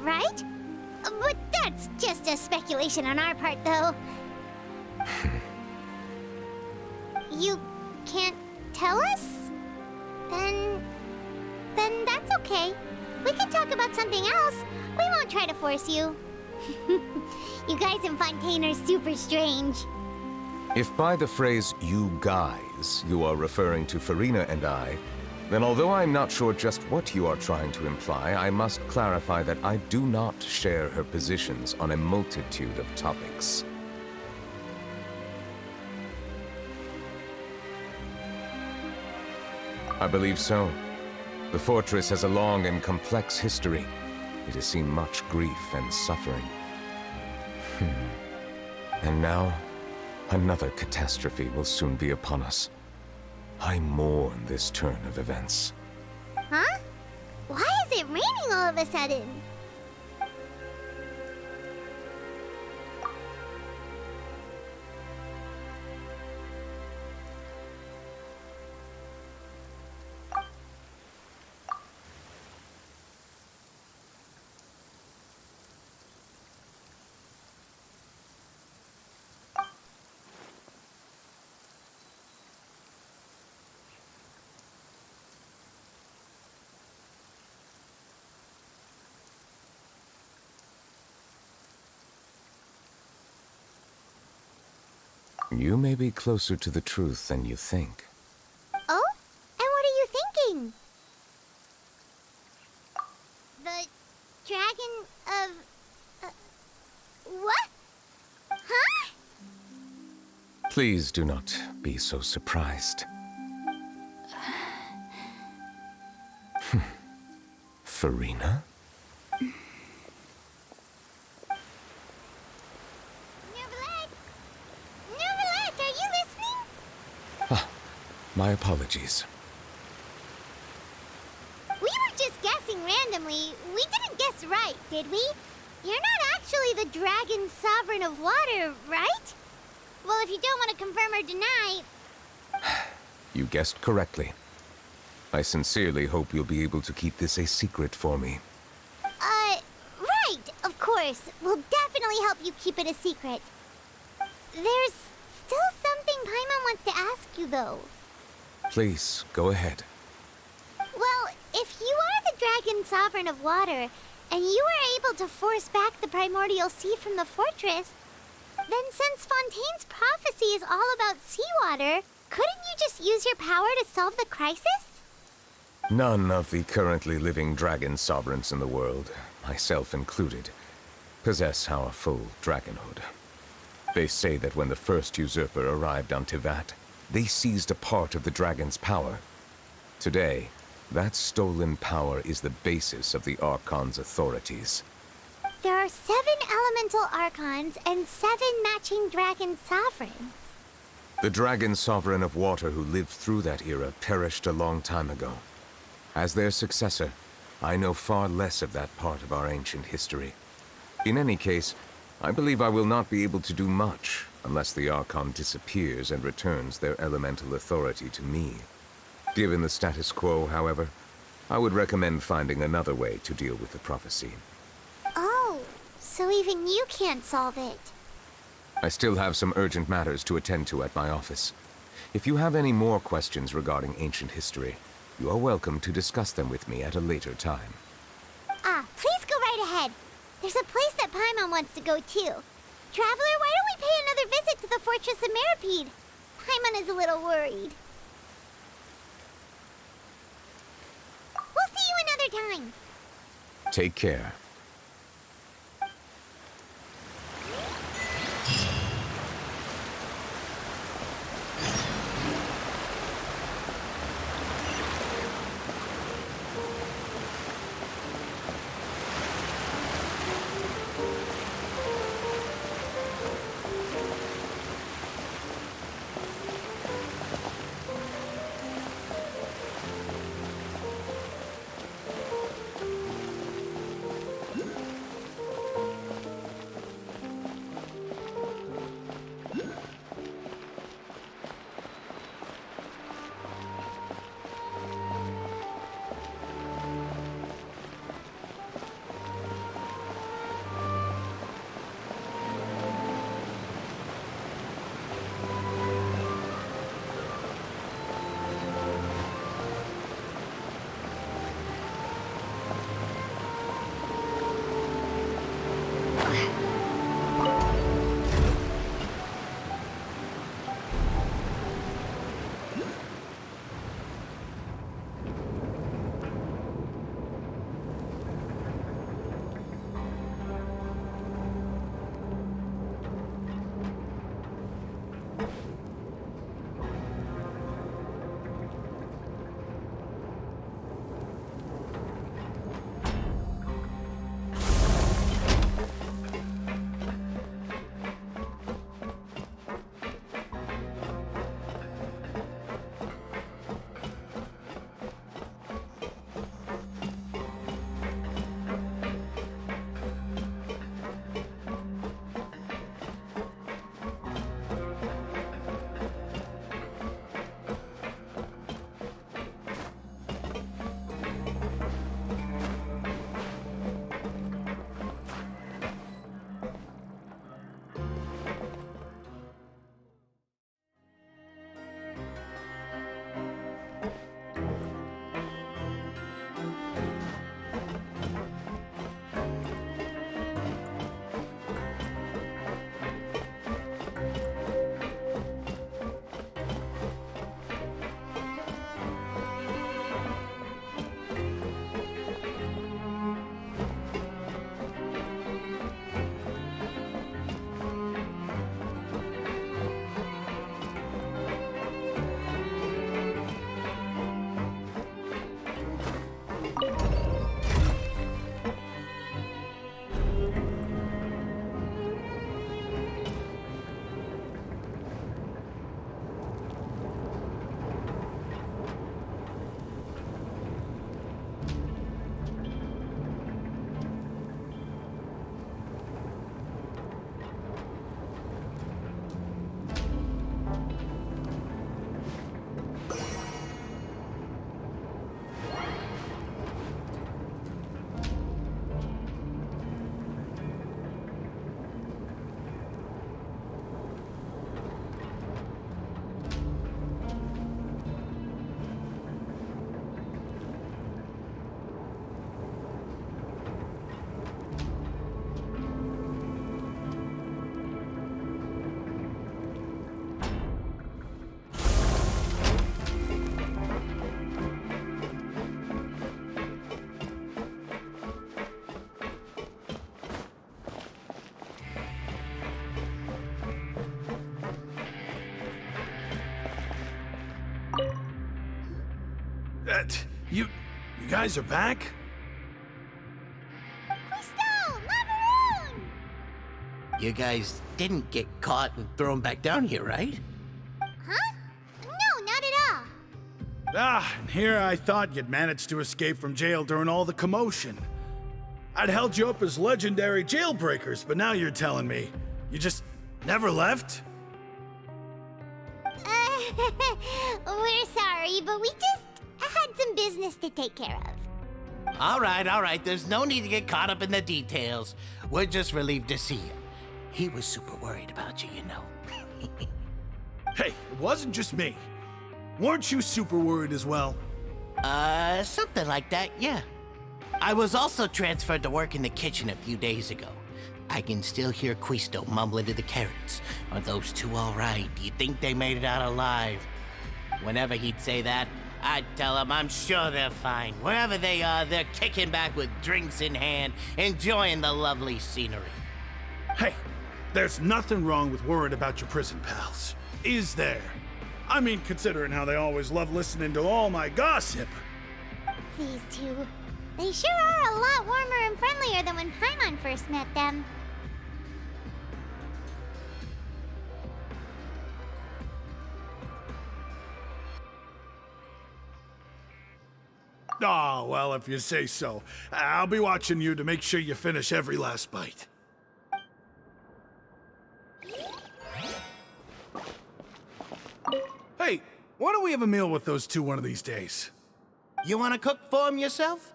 right? But that's just a speculation on our part, though. You can't tell us? Then that's okay. We can talk about something else. We won't try to force you. You guys in Fontaine are super strange. If by the phrase, you guys, you are referring to Farina and I, then although I'm not sure just what you are trying to imply, I must clarify that I do not share her positions on a multitude of topics. I believe so. The fortress has a long and complex history. It has seen much grief and suffering. And now, another catastrophe will soon be upon us. I mourn this turn of events. Huh? Why is it raining all of a sudden? You may be closer to the truth than you think. Oh? And what are you thinking? The dragon of... what? Huh? Please do not be so surprised. Farina? My apologies. We were just guessing randomly. We didn't guess right, did we? You're not actually the dragon sovereign of water, right? Well, if you don't want to confirm or deny... You guessed correctly. I sincerely hope you'll be able to keep this a secret for me. Right, of course. We'll definitely help you keep it a secret. There's still something Paimon wants to ask you, though. Please, go ahead. Well, if you are the dragon sovereign of water, and you were able to force back the primordial sea from the fortress, then since Fontaine's prophecy is all about seawater, couldn't you just use your power to solve the crisis? None of the currently living dragon sovereigns in the world, myself included, possess our full dragonhood. They say that when the first usurper arrived on Tivat, they seized a part of the dragon's power. Today, that stolen power is the basis of the Archon's authorities. There are 7 elemental Archons and 7 matching dragon sovereigns. The dragon sovereign of water who lived through that era perished a long time ago. As their successor, I know far less of that part of our ancient history. In any case, I believe I will not be able to do much unless the Archon disappears and returns their elemental authority to me. Given the status quo, however, I would recommend finding another way to deal with the prophecy. Oh, so even you can't solve it. I still have some urgent matters to attend to at my office. If you have any more questions regarding ancient history, you are welcome to discuss them with me at a later time. Please go right ahead. There's a place that Paimon wants to go too. Traveler, why don't we pay another visit to the Fortress of Meripede? Paimon is a little worried. We'll see you another time. Take care. You guys are back? Crystal! Macaroon! You guys didn't get caught and thrown back down here, right? Huh? No, not at all. Ah, and here I thought you'd managed to escape from jail during all the commotion. I'd held you up as legendary jailbreakers, but now you're telling me you just never left? We're sorry, but we just had some business to take care of. All right. There's no need to get caught up in the details. We're just relieved to see you. He was super worried about you, you know. Hey, it wasn't just me. Weren't you super worried as well? Something like that, yeah. I was also transferred to work in the kitchen a few days ago. I can still hear Quisto mumbling to the carrots. Are those two all right? Do you think they made it out alive? Whenever he'd say that, I'd tell him I'm sure they're fine. Wherever they are, they're kicking back with drinks in hand, enjoying the lovely scenery. Hey, there's nothing wrong with worrying about your prison pals, is there? I mean, considering how they always love listening to all my gossip. These two, they sure are a lot warmer and friendlier than when Paimon first met them. Oh, well, if you say so. I'll be watching you to make sure you finish every last bite. Hey, why don't we have a meal with those two one of these days? You want to cook for him yourself?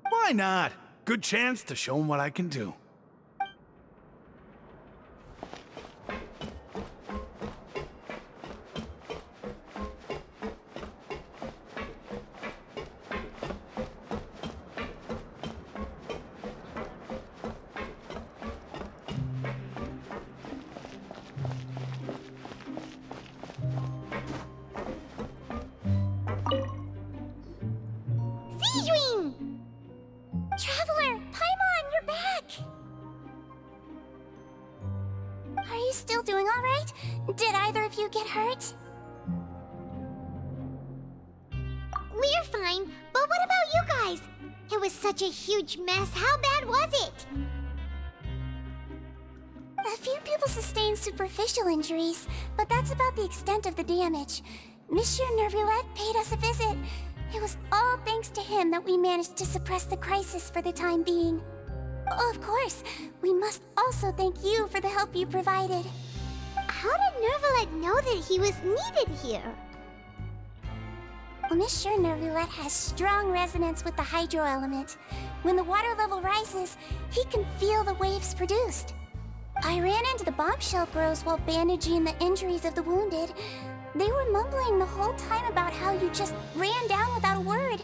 Why not? Good chance to show him what I can do. still doing all right? Did either of you get hurt? We're fine, but what about you guys? It was such a huge mess. How bad was it? A few people sustained superficial injuries, but that's about the extent of the damage. Monsieur Nervulette paid us a visit. It was all thanks to him that we managed to suppress the crisis for the time being. Of course, we must also thank you for the help you provided. How did Nervulette know that he was needed here? Well, Monsieur Nervulette has strong resonance with the hydro element. When the water level rises, he can feel the waves produced. I ran into the bombshell bros while bandaging the injuries of the wounded. They were mumbling the whole time about how you just ran down without a word.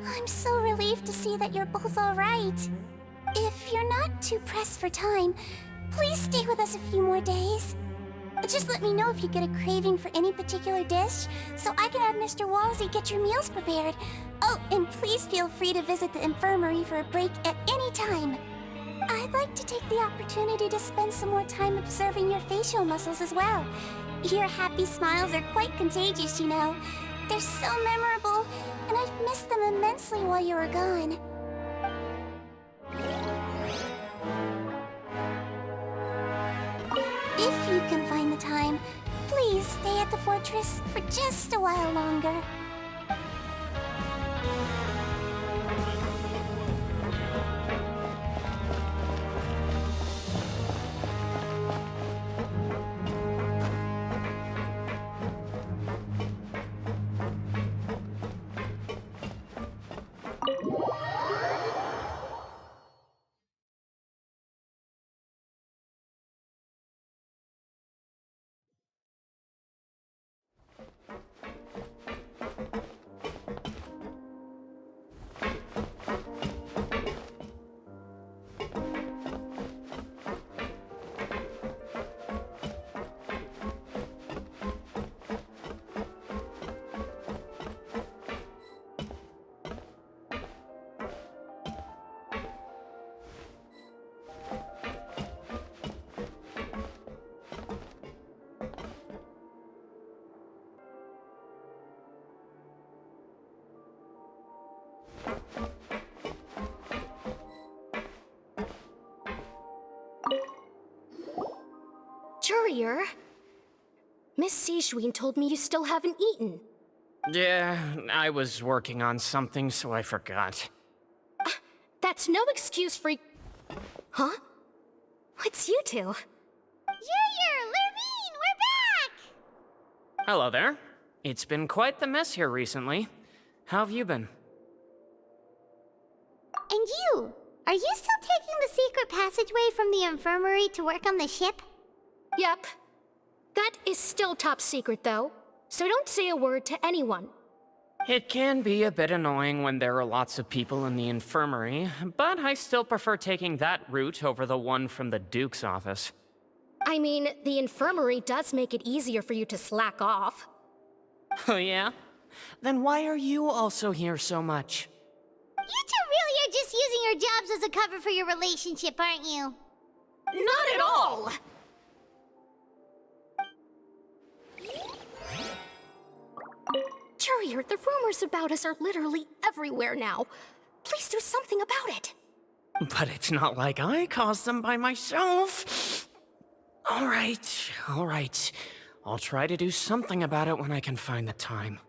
I'm so relieved to see that you're both all right. If you're not too pressed for time, please stay with us a few more days. Just let me know if you get a craving for any particular dish, so I can have Mr. Walsey get your meals prepared. Oh, and please feel free to visit the infirmary for a break at any time. I'd like to take the opportunity to spend some more time observing your facial muscles as well. Your happy smiles are quite contagious, you know. They're so memorable, and I've missed them immensely while you were gone. If you can find the time, please stay at the fortress for just a while longer. Courier? Miss Sishween told me you still haven't eaten. Yeah, I was working on something, so I forgot. That's no excuse for... Huh? It's you two. Junior! Lurvine! We're back! Hello there. It's been quite the mess here recently. How have you been? And you? Are you still taking the secret passageway from the infirmary to work on the ship? Yep. That is still top secret, though, so don't say a word to anyone. It can be a bit annoying when there are lots of people in the infirmary, but I still prefer taking that route over the one from the Duke's office. I mean, the infirmary does make it easier for you to slack off. Oh yeah? Then why are you also here so much? You two really are just using your jobs as a cover for your relationship, aren't you? Not at all! Courier, the rumors about us are literally everywhere now. Please do something about it. But it's not like I caused them by myself. All right. I'll try to do something about it when I can find the time.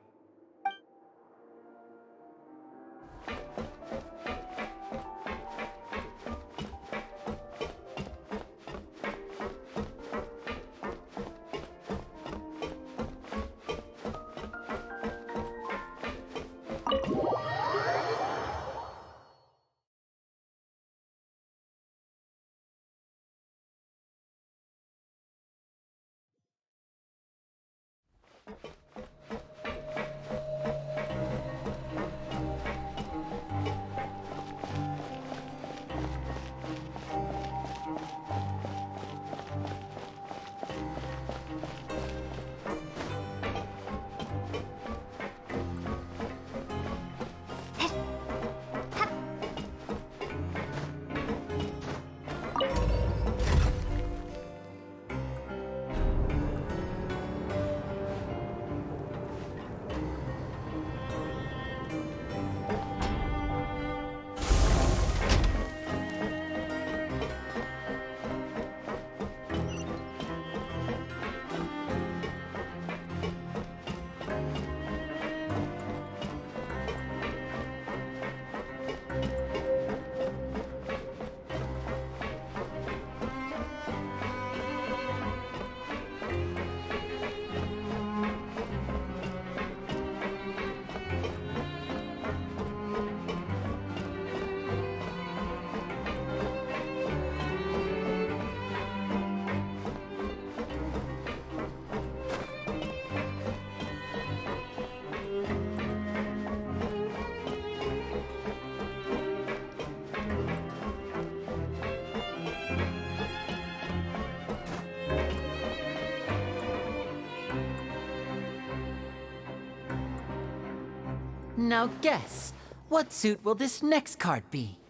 Now guess, what suit will this next card be?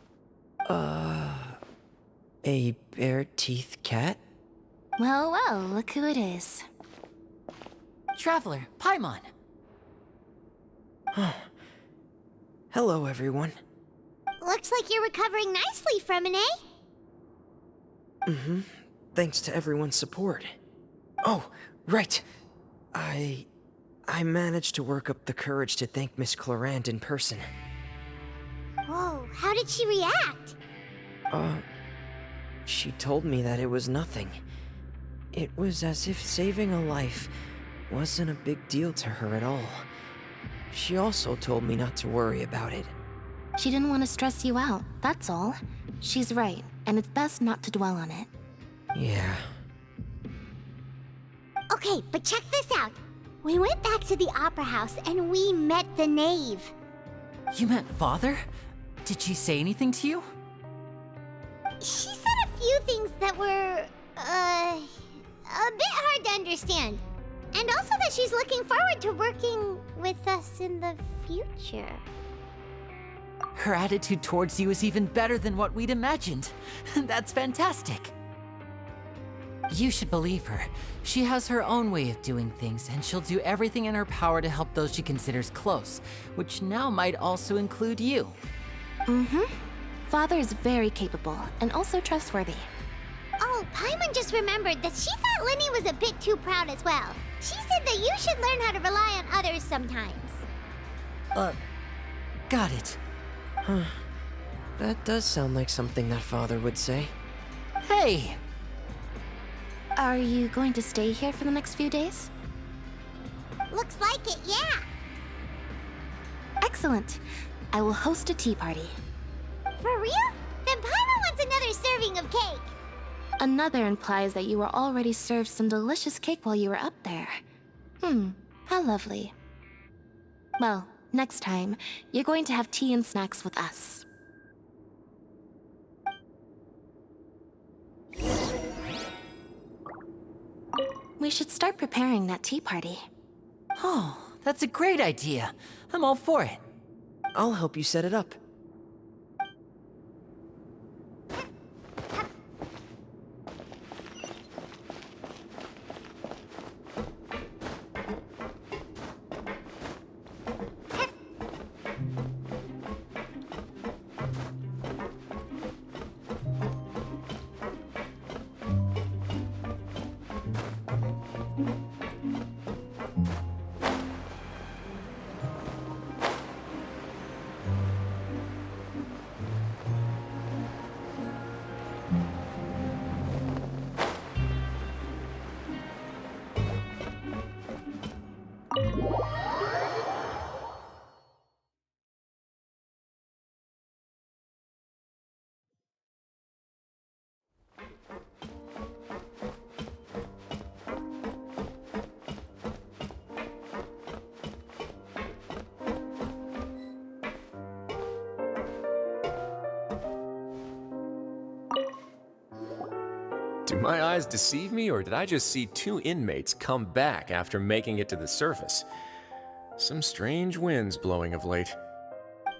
A bare-teeth cat? Well, well, look who it is. Traveler, Paimon. Hello, everyone. Looks like you're recovering nicely from it, eh? Thanks to everyone's support. Oh, right. I managed to work up the courage to thank Miss Clorand in person. Whoa, how did she react? She told me that it was nothing. It was as if saving a life wasn't a big deal to her at all. She also told me not to worry about it. She didn't want to stress you out, that's all. She's right, and it's best not to dwell on it. Yeah. Okay, but check this out. We went back to the opera house and we met the knave. You met Father? Did she say anything to you? She said a few things that were, a bit hard to understand. And also that she's looking forward to working with us in the future. Her attitude towards you is even better than what we'd imagined. That's fantastic. You should believe her. She has her own way of doing things, and she'll do everything in her power to help those she considers close, which now might also include you. Father is very capable, and also trustworthy. Oh, Paimon just remembered that she thought Linny was a bit too proud as well. She said that you should learn how to rely on others sometimes. Got it. That does sound like something that Father would say. Hey! Are you going to stay here for the next few days? Looks like it, yeah. Excellent. I will host a tea party. For real? Then Paimon wants another serving of cake. Another implies that you were already served some delicious cake while you were up there. How lovely. Well, next time, you're going to have tea and snacks with us. We should start preparing that tea party. Oh, that's a great idea. I'm all for it. I'll help you set it up. Do my eyes deceive me, or did I just see two inmates come back after making it to the surface? Some strange winds blowing of late.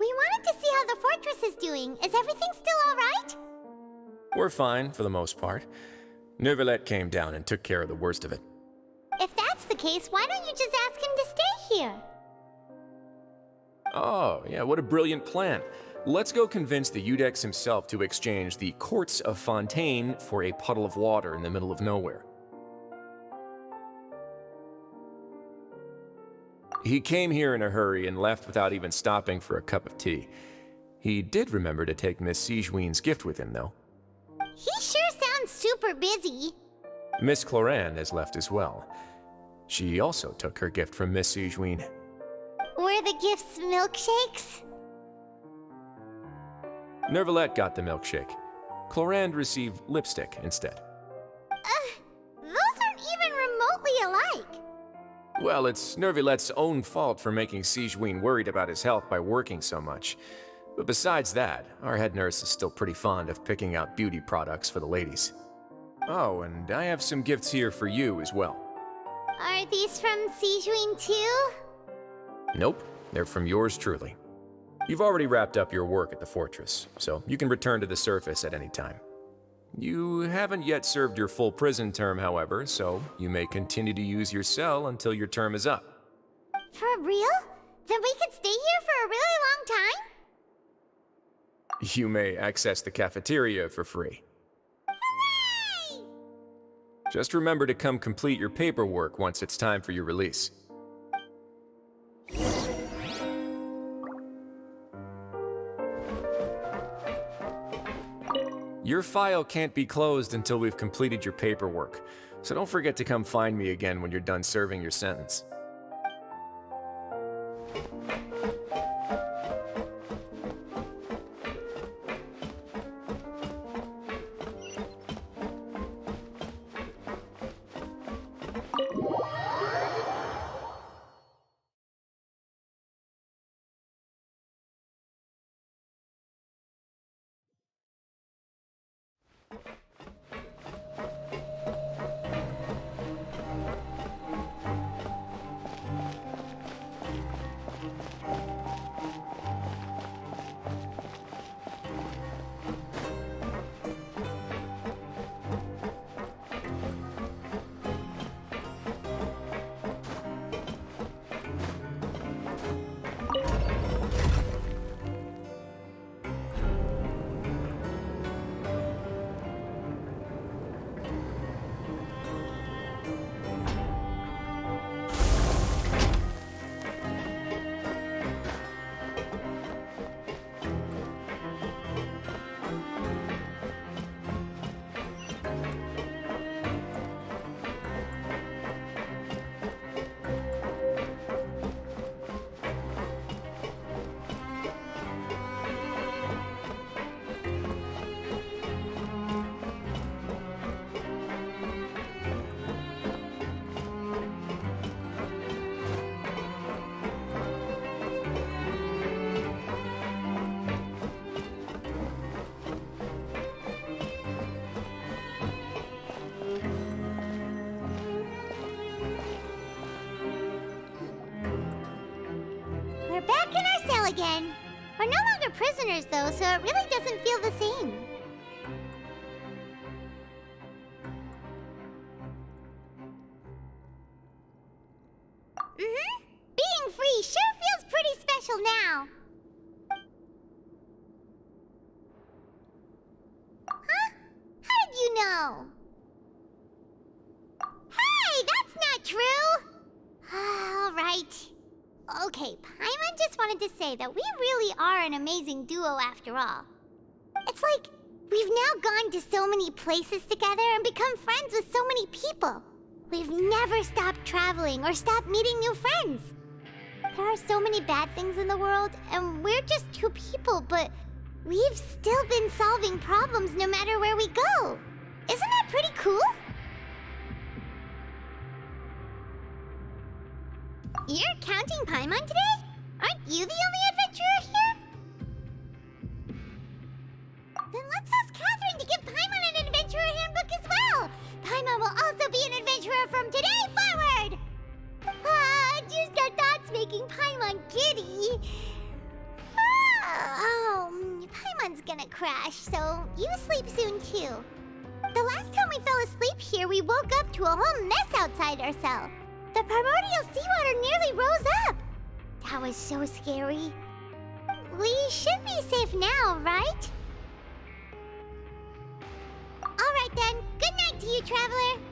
We wanted to see how the fortress is doing. Is everything still alright? We're fine, for the most part. Neuvillette came down and took care of the worst of it. If that's the case, why don't you just ask him to stay here? Oh, yeah, what a brilliant plan. Let's go convince the Eudex himself to exchange the Courts of Fontaine for a puddle of water in the middle of nowhere. He came here in a hurry and left without even stopping for a cup of tea. He did remember to take Miss Sigewinne's gift with him, though. He sure sounds super busy. Miss Clorand has left as well. She also took her gift from Miss Sigewinne. Were the gifts milkshakes? Neuvillette got the milkshake. Clorand received lipstick instead. Those aren't even remotely alike. Well, it's Neuvillette's own fault for making Sigewinne worried about his health by working so much. But besides that, our head nurse is still pretty fond of picking out beauty products for the ladies. Oh, and I have some gifts here for you as well. Are these from Sigewinne too? Nope. They're from yours truly. You've already wrapped up your work at the fortress, so you can return to the surface at any time. You haven't yet served your full prison term, however, so you may continue to use your cell until your term is up. For real? Then we could stay here for a really long time? You may access the cafeteria for free. Hooray! Just remember to come complete your paperwork once it's time for your release. Your file can't be closed until we've completed your paperwork, so don't forget to come find me again when you're done serving your sentence. Back in our cell again. We're no longer prisoners, though, so it really doesn't feel the same. Being free sure feels pretty special now. Huh? How did you know? Hey, that's not true! All right. Okay, Paimon just wanted to say that we really are an amazing duo after all. It's like we've now gone to so many places together and become friends with so many people. We've never stopped traveling or stopped meeting new friends. There are so many bad things in the world, and we're just two people, but we've still been solving problems no matter where we go. Isn't that pretty cool? You're counting Paimon today? Aren't you the only adventurer here? Then let's ask Catherine to give Paimon an adventurer handbook as well! Paimon will also be an adventurer from today forward! Just our thoughts making Paimon giddy. Paimon's gonna crash, so you sleep soon too. The last time we fell asleep here, we woke up to a whole mess outside our cell. The primordial seawater nearly rose up. That was so scary. We should be safe now, right? All right then. Good night to you, Traveler.